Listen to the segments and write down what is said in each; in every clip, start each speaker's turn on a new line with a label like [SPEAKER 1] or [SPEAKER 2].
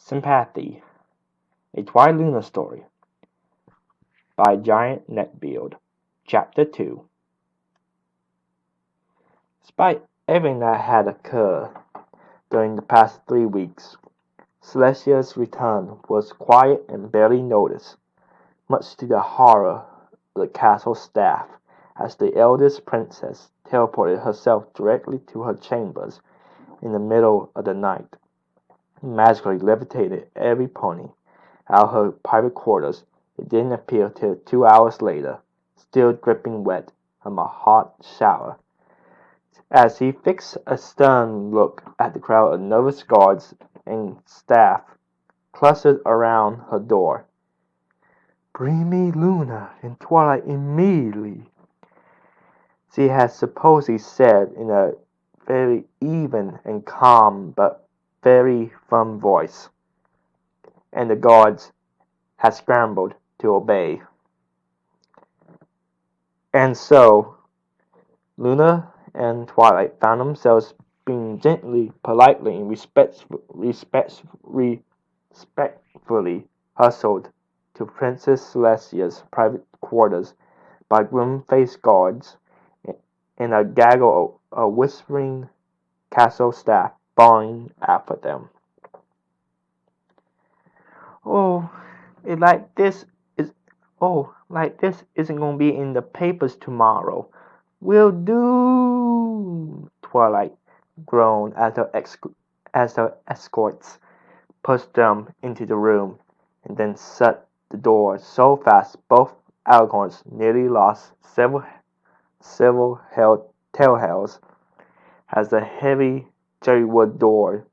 [SPEAKER 1] Sympathy, a TwiLuna story by Giant Netbeard. Chapter 2. Despite everything that had occurred during the past 3 weeks, Celestia's return was quiet and barely noticed, much to the horror of the castle staff, as the eldest princess teleported herself directly to her chambers in the middle of the night, and magically levitated every pony out of her private quarters. It didn't appear till 2 hours later, still dripping wet from a hot shower. As he fixed a stern look at the crowd of nervous guards and staff clustered around her door. "Bring me Luna and Twilight immediately," she had supposedly said in a very even and calm but very firm voice, and the guards had scrambled to obey. And so Luna and Twilight found themselves being gently, politely, and respectfully hustled to Princess Celestia's private quarters by grim-faced guards and a gaggle of whispering castle staff bawling after them. Like this isn't gonna be in the papers tomorrow. Will do," Twilight groaned as her escorts pushed them into the room, and then shut the door so fast both Alcorns nearly lost several tailhails as the heavy cherrywood door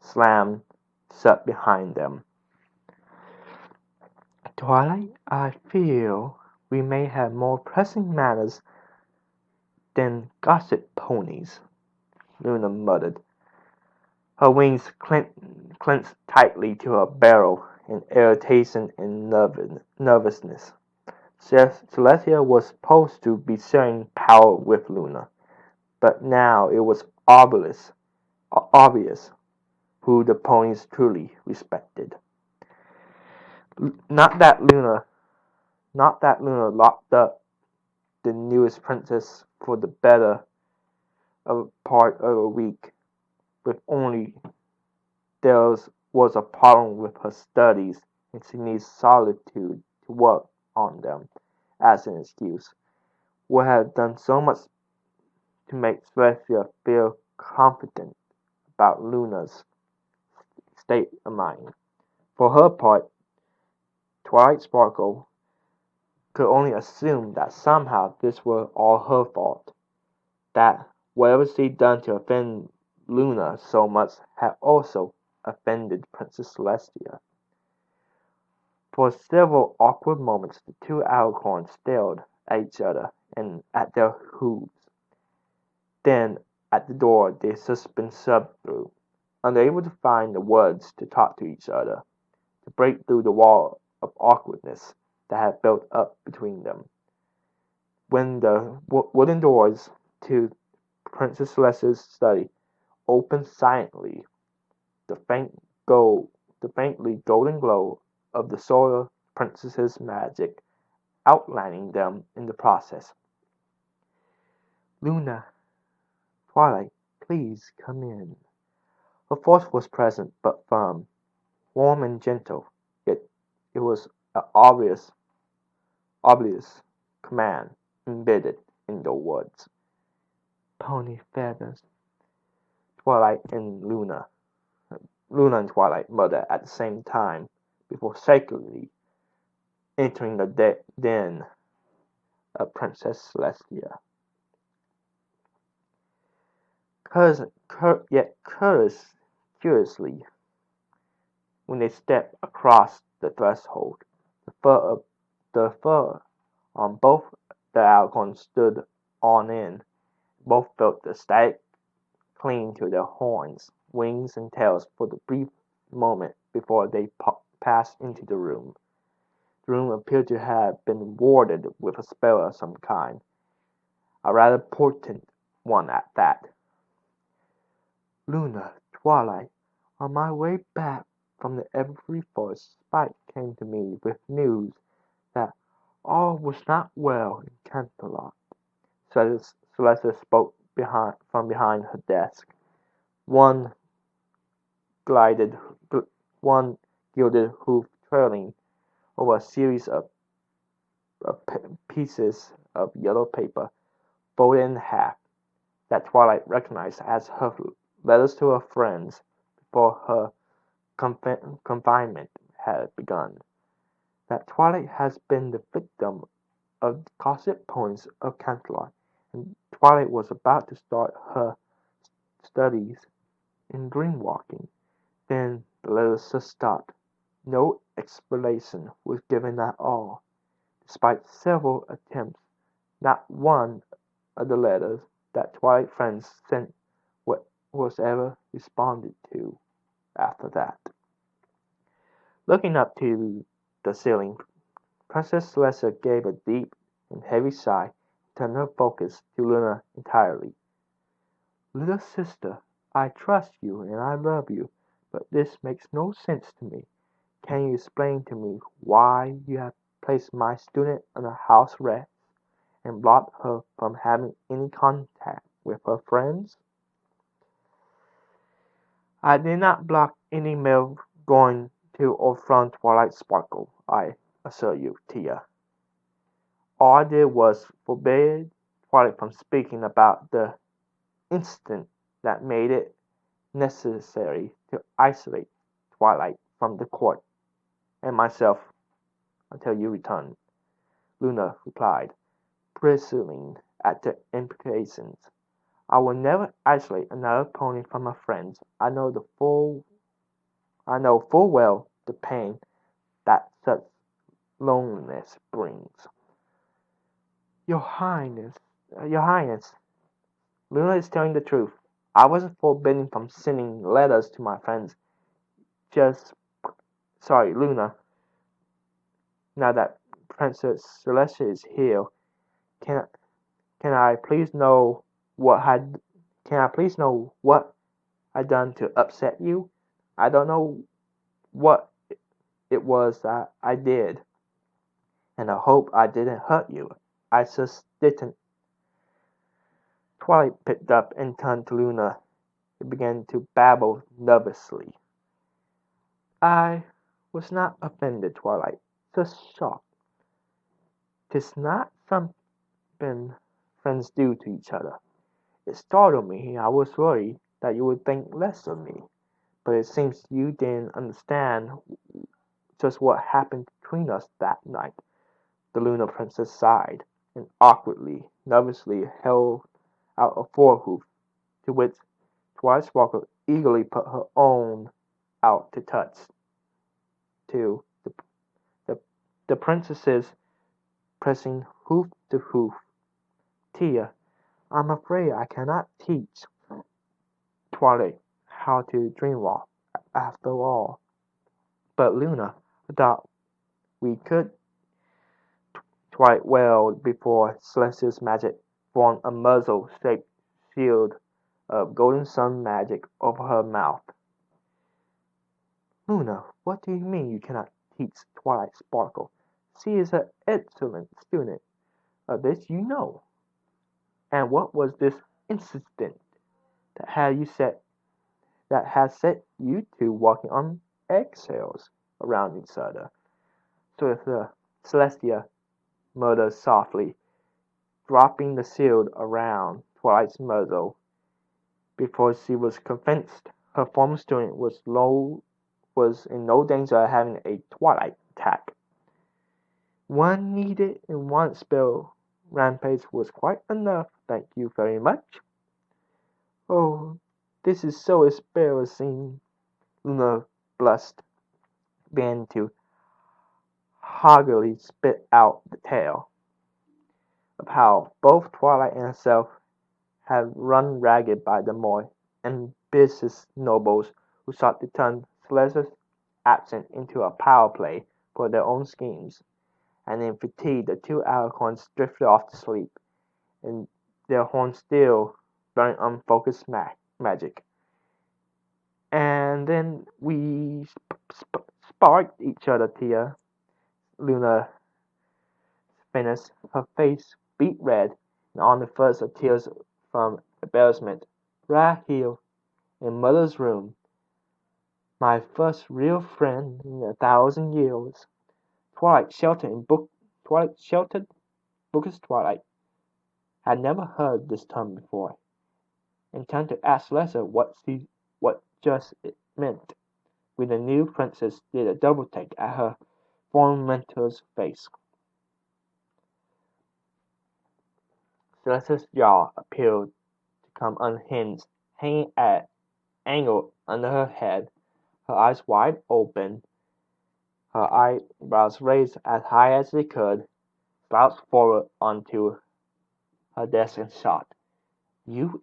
[SPEAKER 1] slammed shut behind them. "Twilight, I feel we may have more pressing matters than gossip ponies," Luna muttered, her wings clenched tightly to her barrel in irritation and nervousness. Celestia was supposed to be sharing power with Luna, but now it was obvious who the ponies truly respected. Not that Luna locked up the newest princess for the better of part of a week, with only there was a problem with her studies and she needs solitude to work on them as an excuse, would have done so much to make Celestia feel confident about Luna's state of mind. For her part, Twilight Sparkle could only assume that somehow this was all her fault, that whatever she'd done to offend Luna so much had also offended Princess Celestia. For several awkward moments the two Alcorns stared at each other and at their hooves. Then at the door they just been shoved through, unable to find the words to talk to each other, to break through the wall of awkwardness that had built up between them. When the wooden doors to Princess Celestia's study opened silently, the faintly golden glow of the solar princess's magic outlining them in the process. "Luna, Twilight, please come in." Her voice was present but firm, warm and gentle, yet it was an obvious command embedded in the words. "Pony feathers," Twilight and Luna and Twilight muttered at the same time before secretly entering the den of Princess Celestia. Curiously, when they stepped across the threshold, the fur on both the Alcorns stood on end. Both felt the static cling to their horns, wings, and tails for the brief moment before they passed into the room. The room appeared to have been warded with a spell of some kind, a rather potent one at that. "Luna, Twilight, on my way back from the every forest Spike came to me with news that all was not well in Canterlot. Celeste spoke from behind her desk. One glided, one gilded hoof trailing over a series of pieces of yellow paper, folded in half, that Twilight recognized as her letters to her friends before her confinement had begun. That Twilight has been the victim of gossip points of Canterlot, and Twilight was about to start her studies in dream-walking. Then the letters just stopped. No explanation was given at all. Despite several attempts, not one of the letters that Twilight friends sent was ever responded to after that. Looking up to the ceiling, Princess Celestia gave a deep and heavy sigh and turned her focus to Luna entirely. "Little sister, I trust you and I love you, but this makes no sense to me. Can you explain to me why you have placed my student under house arrest and blocked her from having any contact with her friends?" "I did not block any mail going to or from Twilight Sparkle, I assure you, Tia. All I did was forbid Twilight from speaking about the incident that made it necessary to isolate Twilight from the court and myself until you return," Luna replied, bristling at the implications. "I will never isolate another pony from her friends. I know full well the pain that such loneliness brings." Your Highness, Luna is telling the truth. I wasn't forbidden from sending letters to my friends. Just, sorry, Luna. Now that Princess Celestia is here, can can I please know what had can I please know what I done to upset you? I don't know what it was that I did, and I hope I didn't hurt you. I just didn't. Twilight picked up and turned to Luna. He began to babble nervously. "I was not offended, Twilight. Just shocked. 'Tis not something friends do to each other. It startled me. I was worried that you would think less of me. But it seems you didn't understand just what happened between us that night." The Lunar Princess sighed, and awkwardly, nervously held out a forehoof, to which Twilight Sparkle eagerly put her own out to touch, too, the, the princesses pressing hoof to hoof. "Tia, I'm afraid I cannot teach Twilight how to dreamwalk, after all." "But Luna, I thought we could." Twilight wailed before Celestia's magic formed a muzzle-shaped shield of golden sun magic over her mouth. "Luna, what do you mean you cannot teach Twilight Sparkle? She is an excellent student. Of this you know. And what was this incident that has set you two walking on eggshells around each other?" Celestia murmured softly, dropping the shield around Twilight's muzzle. Before she was convinced her former student was in no danger of having a Twilight attack. "One needed in one spell rampage was quite enough, thank you very much." "Oh, this is so embarrassing," Luna blushed, began to haughtily spit out the tale of how both Twilight and herself had run ragged by the more ambitious nobles who sought to turn Celestia's absence into a power play for their own schemes, and in fatigue the two alicorns drifted off to sleep, and their horns still burning unfocused magic. And And then we sparked each other, Tia. Luna finished, her face beet red, and on the first of tears from embarrassment. Right here, in Mother's room. My first real friend in 1,000 years. Twilight sheltered Book's Twilight had never heard this term before, and turned to ask Lesser what just it meant. When the new princess did a double take at her former mentor's face. Celeste's jaw appeared to come unhinged, hanging at angle under her head, her eyes wide open, her eyebrows raised as high as they could, slouched forward onto her desk and shot. You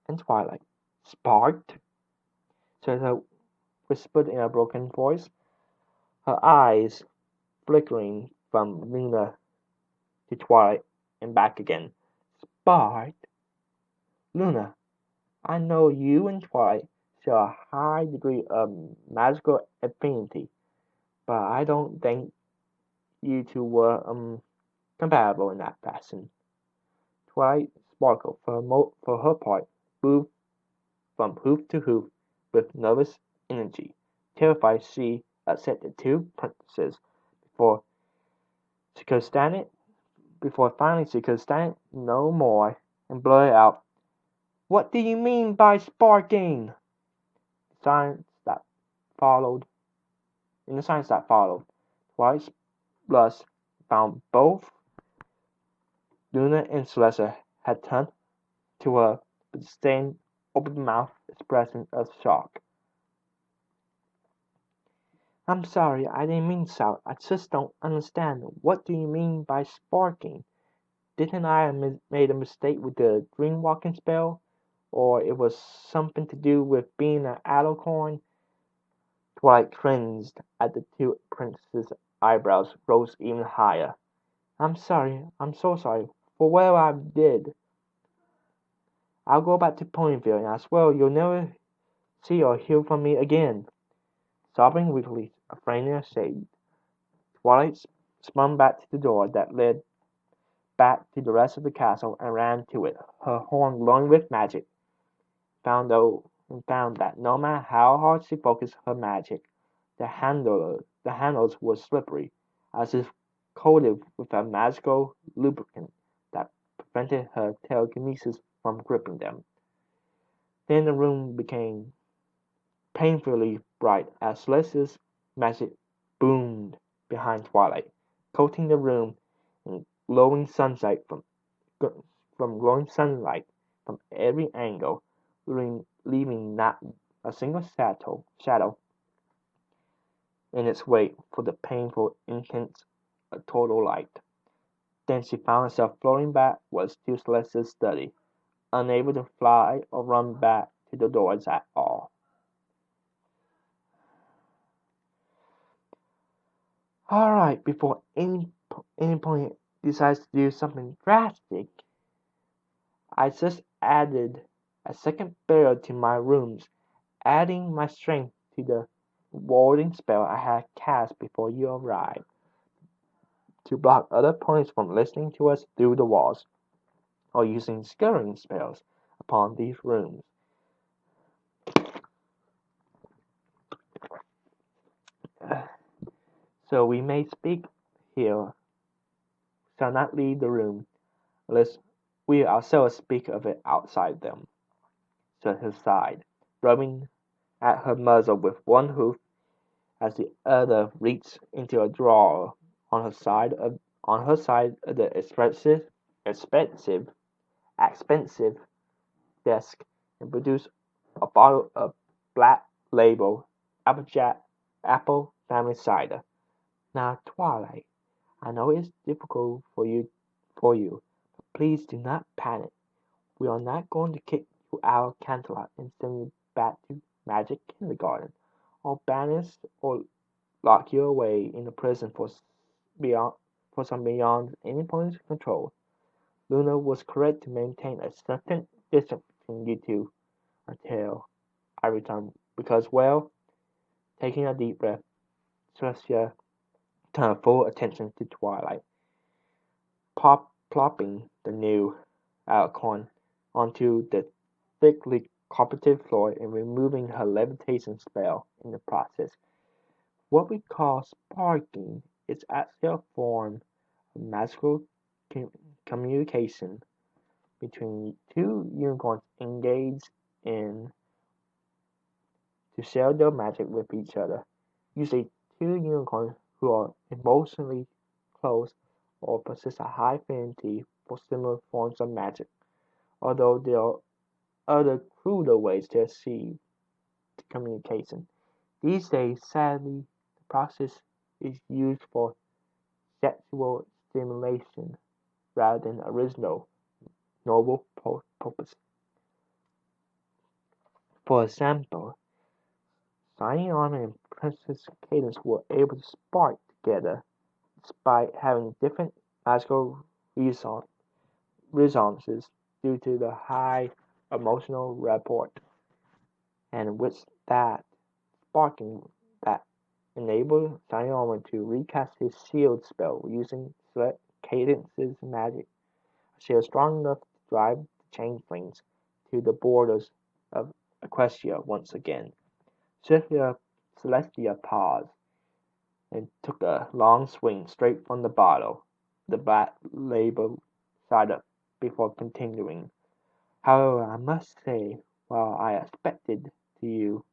[SPEAKER 1] and Twilight sparked? Celeste whispered in a broken voice, her eyes flickering from Luna to Twilight and back again. Sparked? Luna, I know you and Twilight share a high degree of magical affinity, but I don't think you two were compatible in that fashion. Twilight sparkled for her part, moved from hoof to hoof with nervous energy, terrified she upset the two princesses before she could stand it. Before finally she could stand it no more, and blurted out, "What do you mean by sparking?" Silence that followed. In the silence that followed, Twilight's blush found both Luna and Celeste had turned to her with the same open-mouthed expression of shock. "I'm sorry, I didn't mean to shout. I just don't understand. What do you mean by sparking? Didn't I made a mistake with the dream-walking spell? Or it was something to do with being an alicorn?" Twilight cringed at the two princesses' eyebrows rose even higher. "I'm so sorry, for whatever I did. I'll go back to Ponyville, and I swear you'll never see or hear from me again." Sobbing weakly, afraid in the shade, Twilight spun back to the door that led back to the rest of the castle and ran to it, her horn glowing with magic. Found that no matter how hard she focused her magic, the handles were slippery, as if coated with a magical lubricant that prevented her telekinesis from gripping them. Then the room became painfully bright as Celeste's magic boomed behind Twilight, coating the room in glowing sunlight glowing sunlight from every angle, leaving not a single shadow in its wake for the painful, intense, total light. Then she found herself floating backwards to Celeste's study, unable to fly or run back to the doors at all. Alright, before any point decides to do something drastic, I just added a second barrier to my rooms, adding my strength to the warding spell I had cast before you arrived, to block other ponies from listening to us through the walls, or using scurrying spells upon these rooms. So we may speak here, shall not leave the room, unless we ourselves speak of it outside them," said her side, rubbing at her muzzle with one hoof as the other reached into a drawer on her side of the expensive desk and produced a bottle of Black Label apple family cider. "Now, Twilight, I know it's difficult for you, but please do not panic. We are not going to kick you out of Canterlot and send you back to Magic Kindergarten, or banish or lock you away in a prison for some beyond anyone's control. Luna was correct to maintain a certain distance between you two until I return Because, well, taking a deep breath, Celestia turned full attention to Twilight, plopping the new Alicorn onto the thickly carpeted floor and removing her levitation spell in the process. What we call sparking is actually a form of magical communication between two unicorns engaged in to share their magic with each other. Usually two unicorns who are emotionally close or possess a high affinity for similar forms of magic, although there are other cruder ways to achieve the communication. These days, sadly, the process is used for sexual stimulation rather than original noble purpose. For example, Signing On and Princess Cadance were able to spark together despite having different magical resonances due to the high emotional rapport, and with that sparking that enabled Signing On to recast his shield spell using Cadance's magic. A shield strong enough to drive the changelings to the borders of Equestria once again. Celestia paused and took a long swing straight from the bottle, the black label side up, before continuing. However, I must say, while I expected you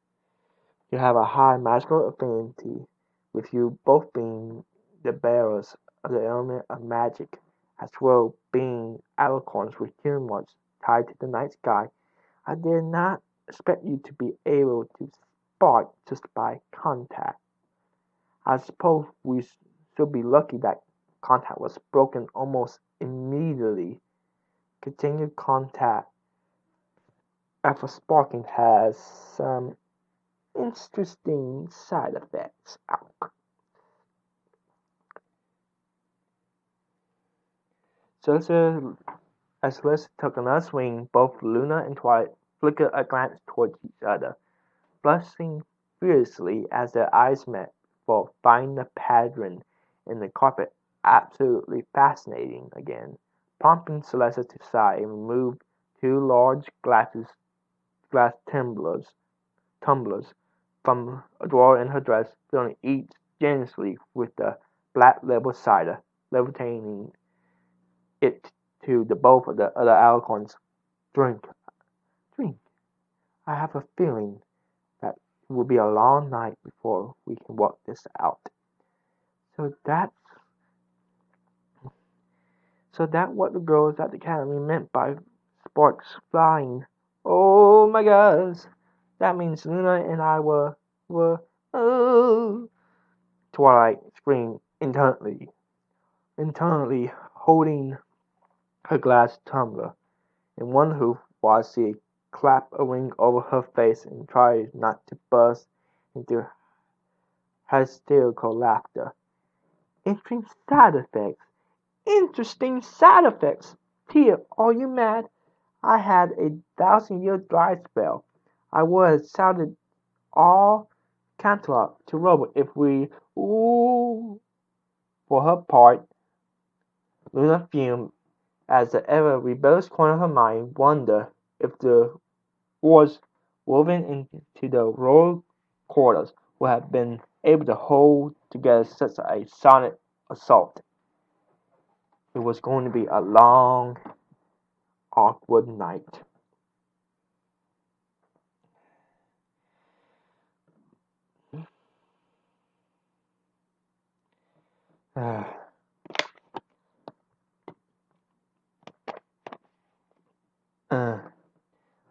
[SPEAKER 1] to have a high magical affinity, with you both being the bearers of the element of magic, as well being alicorns with humans tied to the night sky, I did not expect you to be able to spark just by contact. I suppose we should be lucky that contact was broken almost immediately. Continued contact after sparking has some interesting side effects. So as Liz took another swing, both Luna and Twilight flickered a glance towards each other, blushing furiously as their eyes met for finding the pattern in the carpet absolutely fascinating again, prompting Celeste to sigh and remove two large glass tumblers from a drawer in her dress, filling each generously with the black label cider, levitating it to the both of the other alicorns. Drink, drink. I have a feeling that it will be a long night before we can work this out. So that's what the girls at the academy meant by sparks flying. Oh my gosh. That means Luna and I were oh, Twilight screamed internally holding her glass tumbler in one hoof while she clapped a ring over her face and tried not to burst into hysterical laughter. Interesting side effects. Interesting side effects. Tia, are you mad? I had a 1,000-year dry spell. I would have shouted all cantaloupe to Robert if we. Ooh. For her part, Luna fumed as the ever rebellious corner of her mind wondered if the words woven into the royal quarters would have been able to hold together such a solid assault. It was going to be a long, awkward night.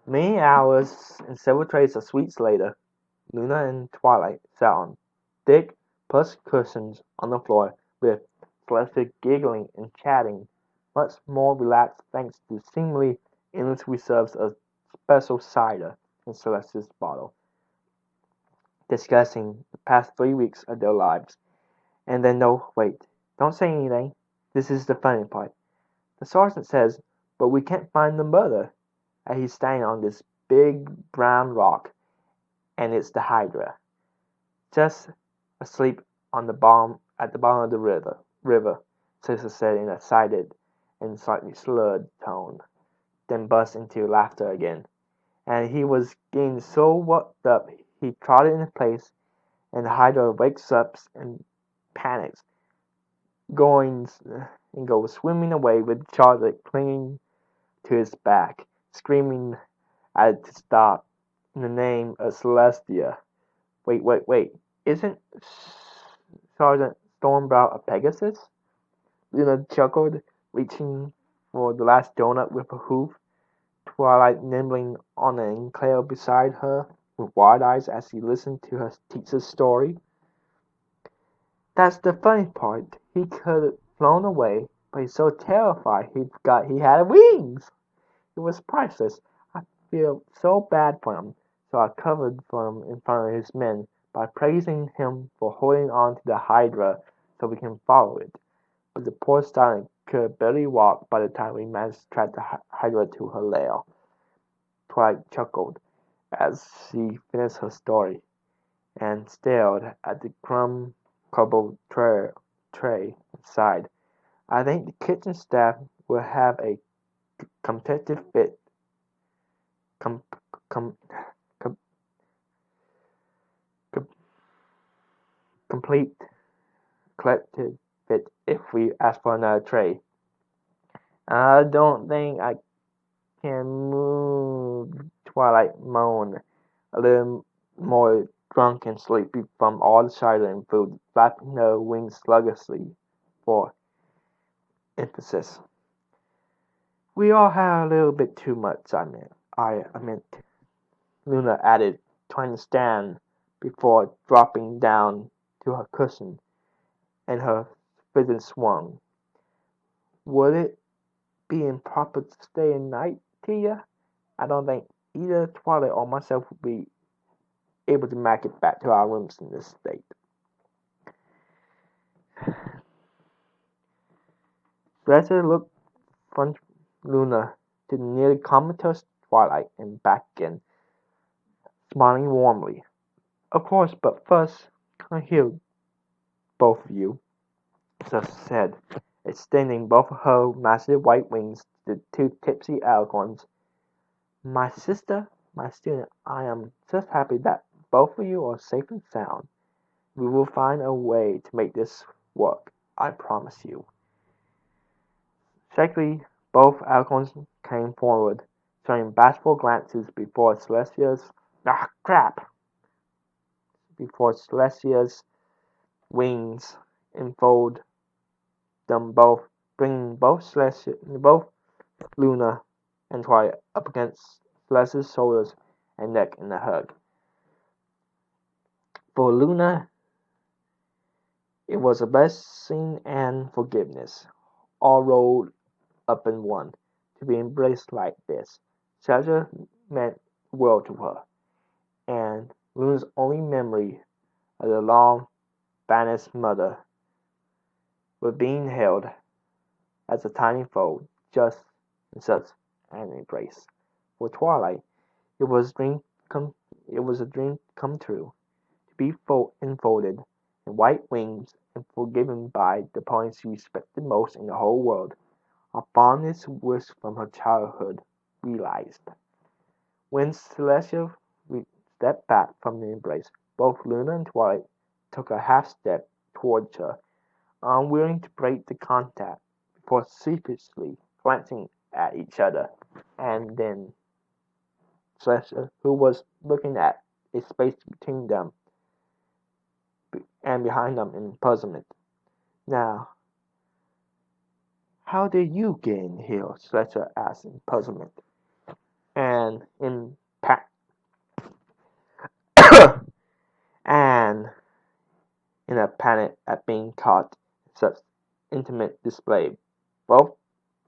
[SPEAKER 1] Many hours and several trays of sweets later, Luna and Twilight sat on thick plush cushions on the floor, with Celeste giggling and chatting, much more relaxed thanks to seemingly endless reserves of special cider in Celeste's bottle, discussing the past 3 weeks of their lives. And then, no, wait, don't say anything. This is the funny part. The sergeant says, but we can't find the mother, and he's standing on this big brown rock, and it's the Hydra, just asleep at the bottom of the river, Sister said in a excited and slightly slurred tone, then burst into laughter again. And he was getting so worked up he trotted in place, and the Hydra wakes up and panics, goes swimming away with Charlotte clinging to his back, screaming at it to stop. In the name of Celestia. Wait. Isn't Sergeant Stormbrow a Pegasus? Luna chuckled, reaching for the last donut with a hoof, Twilight nibbling on an eclair beside her with wide eyes as she listened to her teacher's story. That's the funny part. He could have flown away, but he's so terrified he forgot he had wings. It was priceless. I feel so bad for him, so I covered for him in front of his men by praising him for holding on to the Hydra so we can follow it. But the poor Starling could barely walk by the time we managed to track the Hydra to her lair. Twilight chuckled as she finished her story, and stared at the crumb-covered tray inside. I think the kitchen staff will have a competitive fit. Com, com, com, com, complete collective fit if we ask for another tray. I don't think I can move, Twilight moaned, a little more drunk and sleepy from all the cider and food, flapping her wings sluggishly for emphasis. We all had a little bit too much, I meant, Luna added, trying to stand before dropping down to her cushion, and her vision swung. Would it be improper to stay a night, Tia? I don't think either Twilight or myself would be able to make it back to our rooms in this state. Fletcher looked from Luna to the nearly comatose Twilight and back again, smiling warmly. Of course, but first, come here, both of you, Sus said, extending both of her massive white wings to the two tipsy Algons. My sister, my student, I am just happy that both of you are safe and sound. We will find a way to make this work, I promise you. Shakily, both Algons came forward, throwing bashful glances before Celestia's wings enfold them both, bringing both Luna and Twilight up against Celestia's shoulders and neck in a hug. For Luna, it was a blessing and forgiveness, all rolled up in one. To be embraced like this, Celestia meant the world to her, and Luna's only memory of the long-vanished mother was being held as a tiny fold, just in such an embrace. For Twilight, it was a dream come true, to be enfolded in white wings and forgiven by the parents she respected most in the whole world. A fondest wish from her childhood realized. When Celestia stepped back from the embrace, both Luna and Twilight took a half-step towards her, unwilling to break the contact, before sheepishly glancing at each other, and then Celestia, who was looking at a space between them and behind them in puzzlement. Now, how did you get in here? Celestia asked in puzzlement, and in and in a panic at being caught in such intimate display. Both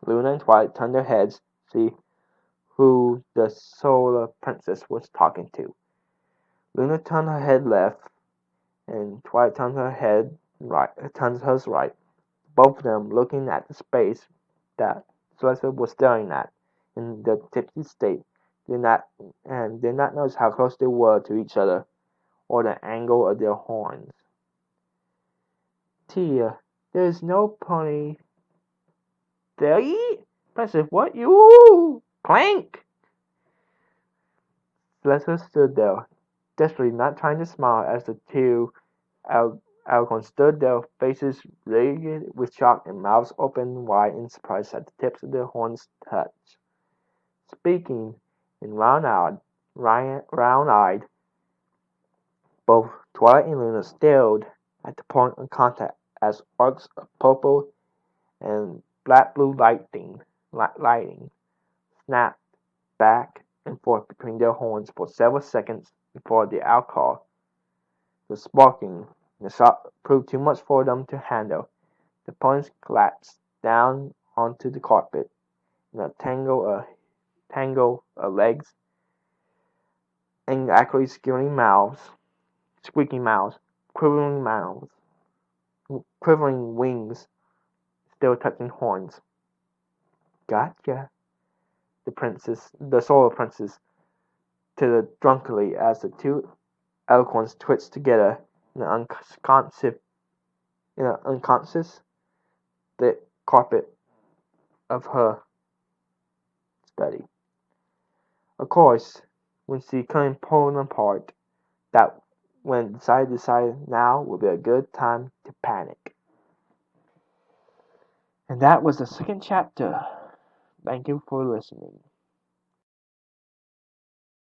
[SPEAKER 1] Luna and Twilight turned their heads to see who the Solar Princess was talking to. Luna turned her head left, and Twilight turned hers right, both of them looking at the space that Celestia was staring at in their tipsy state. did not notice how close they were to each other or the angle of their horns. Tia, there's no pony. There ye? Princess, what you? Clank! Celeste stood there, desperately not trying to smile as the two Alcons stood there, faces radiant with shock and mouths open wide in surprise at the tips of their horns touch. Speaking in round-eyed, both Twilight and Luna stared at the point of contact as arcs of purple and black-blue lighting snapped back and forth between their horns for several seconds before the outcall. The sparking and the shock proved too much for them to handle. The ponies collapsed down onto the carpet in a tangle of legs and actually squeaking mouths, quivering wings, still touching horns. Gotcha, the Solar Princess tittered drunkenly as the two alicorns twitched together in an unconscious thick carpet of her study. Of course, when she couldn't pull them apart, that when decided now would be a good time to panic. And that was the second chapter. Thank you for listening.